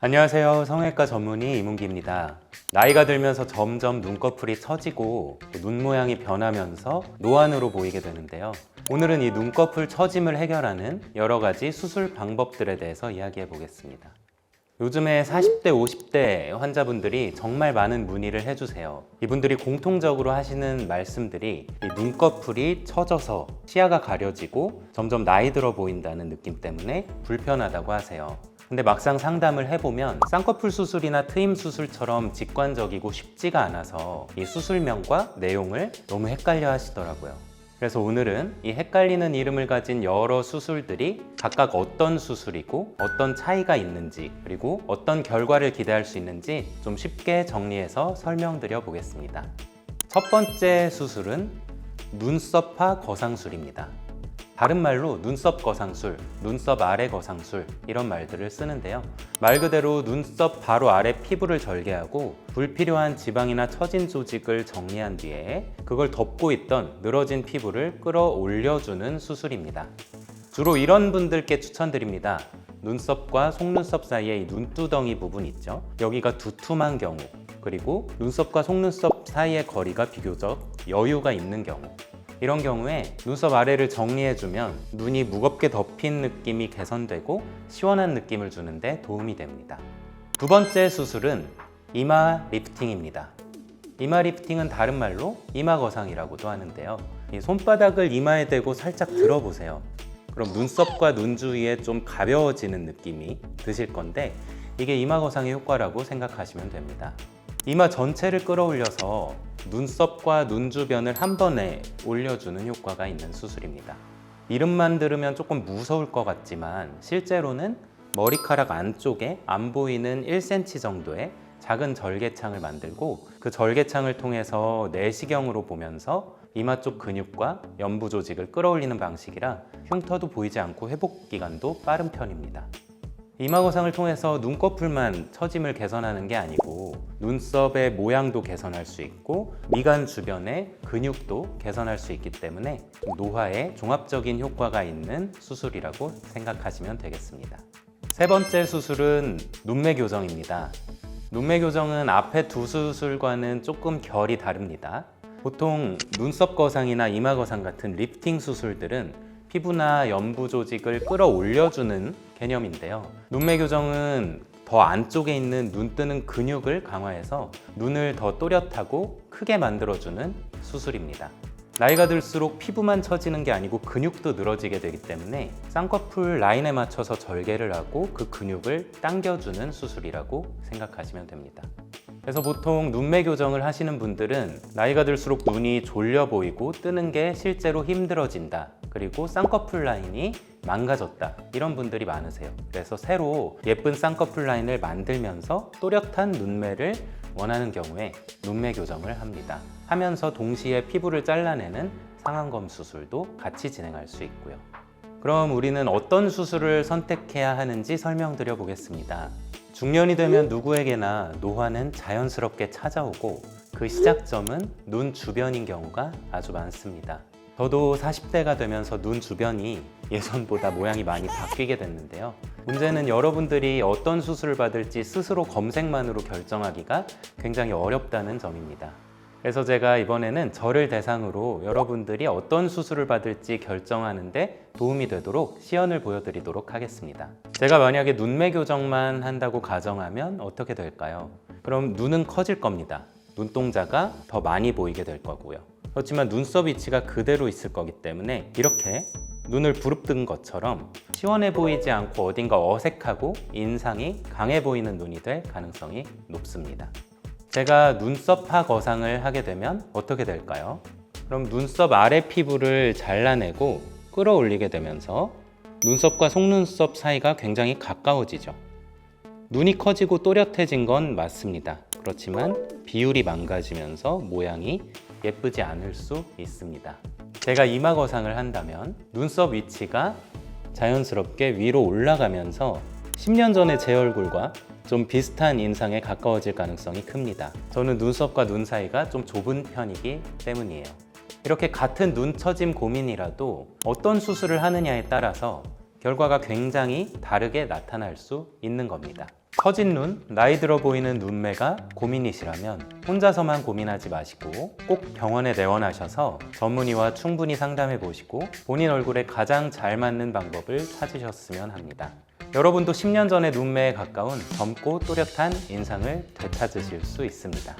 안녕하세요. 성형외과 전문의 이문기입니다. 나이가 들면서 점점 눈꺼풀이 처지고 눈 모양이 변하면서 노안으로 보이게 되는데요. 오늘은 이 눈꺼풀 처짐을 해결하는 여러 가지 수술 방법들에 대해서 이야기해 보겠습니다. 요즘에 40대, 50대 환자분들이 정말 많은 문의를 해주세요. 이분들이 공통적으로 하시는 말씀들이 이 눈꺼풀이 처져서 시야가 가려지고 점점 나이 들어 보인다는 느낌 때문에 불편하다고 하세요. 근데 막상 상담을 해보면 쌍꺼풀 수술이나 트임 수술처럼 직관적이고 쉽지가 않아서 이 수술명과 내용을 너무 헷갈려 하시더라고요. 그래서 오늘은 이 헷갈리는 이름을 가진 여러 수술들이 각각 어떤 수술이고 어떤 차이가 있는지, 그리고 어떤 결과를 기대할 수 있는지 좀 쉽게 정리해서 설명드려 보겠습니다. 첫 번째 수술은 눈썹파 거상술입니다. 다른 말로 눈썹 거상술, 눈썹 아래 거상술 이런 말들을 쓰는데요. 말 그대로 눈썹 바로 아래 피부를 절개하고 불필요한 지방이나 처진 조직을 정리한 뒤에 그걸 덮고 있던 늘어진 피부를 끌어올려주는 수술입니다. 주로 이런 분들께 추천드립니다. 눈썹과 속눈썹 사이에 이 눈두덩이 부분 있죠. 여기가 두툼한 경우, 그리고 눈썹과 속눈썹 사이의 거리가 비교적 여유가 있는 경우, 이런 경우에 눈썹 아래를 정리해주면 눈이 무겁게 덮인 느낌이 개선되고 시원한 느낌을 주는데 도움이 됩니다. 두 번째 수술은 이마 리프팅입니다. 이마 리프팅은 다른 말로 이마 거상이라고도 하는데요. 이 손바닥을 이마에 대고 살짝 들어보세요. 그럼 눈썹과 눈 주위에 좀 가벼워지는 느낌이 드실 건데 이게 이마 거상의 효과라고 생각하시면 됩니다. 이마 전체를 끌어올려서 눈썹과 눈 주변을 한 번에 올려주는 효과가 있는 수술입니다. 이름만 들으면 조금 무서울 것 같지만 실제로는 머리카락 안쪽에 안 보이는 1cm 정도의 작은 절개창을 만들고 그 절개창을 통해서 내시경으로 보면서 이마 쪽 근육과 연부 조직을 끌어올리는 방식이라 흉터도 보이지 않고 회복 기간도 빠른 편입니다. 이마 거상을 통해서 눈꺼풀만 처짐을 개선하는 게 아니고 눈썹의 모양도 개선할 수 있고 미간 주변의 근육도 개선할 수 있기 때문에 노화에 종합적인 효과가 있는 수술이라고 생각하시면 되겠습니다. 세 번째 수술은 눈매 교정입니다. 눈매 교정은 앞에 두 수술과는 조금 결이 다릅니다. 보통 눈썹 거상이나 이마 거상 같은 리프팅 수술들은 피부나 연부 조직을 끌어올려주는 개념인데요. 눈매 교정은 더 안쪽에 있는 눈 뜨는 근육을 강화해서 눈을 더 또렷하고 크게 만들어주는 수술입니다. 나이가 들수록 피부만 처지는 게 아니고 근육도 늘어지게 되기 때문에 쌍꺼풀 라인에 맞춰서 절개를 하고 그 근육을 당겨주는 수술이라고 생각하시면 됩니다. 그래서 보통 눈매 교정을 하시는 분들은 나이가 들수록 눈이 졸려 보이고 뜨는 게 실제로 힘들어진다, 그리고 쌍꺼풀 라인이 망가졌다, 이런 분들이 많으세요. 그래서 새로 예쁜 쌍꺼풀 라인을 만들면서 또렷한 눈매를 원하는 경우에 눈매 교정을 합니다. 하면서 동시에 피부를 잘라내는 상안검 수술도 같이 진행할 수 있고요. 그럼 우리는 어떤 수술을 선택해야 하는지 설명드려 보겠습니다. 중년이 되면 누구에게나 노화는 자연스럽게 찾아오고 그 시작점은 눈 주변인 경우가 아주 많습니다. 저도 40대가 되면서 눈 주변이 예전보다 모양이 많이 바뀌게 됐는데요. 문제는 여러분들이 어떤 수술을 받을지 스스로 검색만으로 결정하기가 굉장히 어렵다는 점입니다. 그래서 제가 이번에는 저를 대상으로 여러분들이 어떤 수술을 받을지 결정하는 데 도움이 되도록 시연을 보여드리도록 하겠습니다. 제가 만약에 눈매 교정만 한다고 가정하면 어떻게 될까요? 그럼 눈은 커질 겁니다. 눈동자가 더 많이 보이게 될 거고요. 그렇지만 눈썹 위치가 그대로 있을 거기 때문에 이렇게 눈을 부릅뜬 것처럼 시원해 보이지 않고 어딘가 어색하고 인상이 강해 보이는 눈이 될 가능성이 높습니다. 제가 눈썹파 거상을 하게 되면 어떻게 될까요? 그럼 눈썹 아래 피부를 잘라내고 끌어올리게 되면서 눈썹과 속눈썹 사이가 굉장히 가까워지죠. 눈이 커지고 또렷해진 건 맞습니다. 그렇지만 비율이 망가지면서 모양이 예쁘지 않을 수 있습니다. 제가 이마 거상을 한다면 눈썹 위치가 자연스럽게 위로 올라가면서 10년 전의 제 얼굴과 좀 비슷한 인상에 가까워질 가능성이 큽니다. 저는 눈썹과 눈 사이가 좀 좁은 편이기 때문이에요. 이렇게 같은 눈 처짐 고민이라도 어떤 수술을 하느냐에 따라서 결과가 굉장히 다르게 나타날 수 있는 겁니다. 처진 눈, 나이 들어 보이는 눈매가 고민이시라면 혼자서만 고민하지 마시고 꼭 병원에 내원하셔서 전문의와 충분히 상담해 보시고 본인 얼굴에 가장 잘 맞는 방법을 찾으셨으면 합니다. 여러분도 10년 전의 눈매에 가까운 젊고 또렷한 인상을 되찾으실 수 있습니다.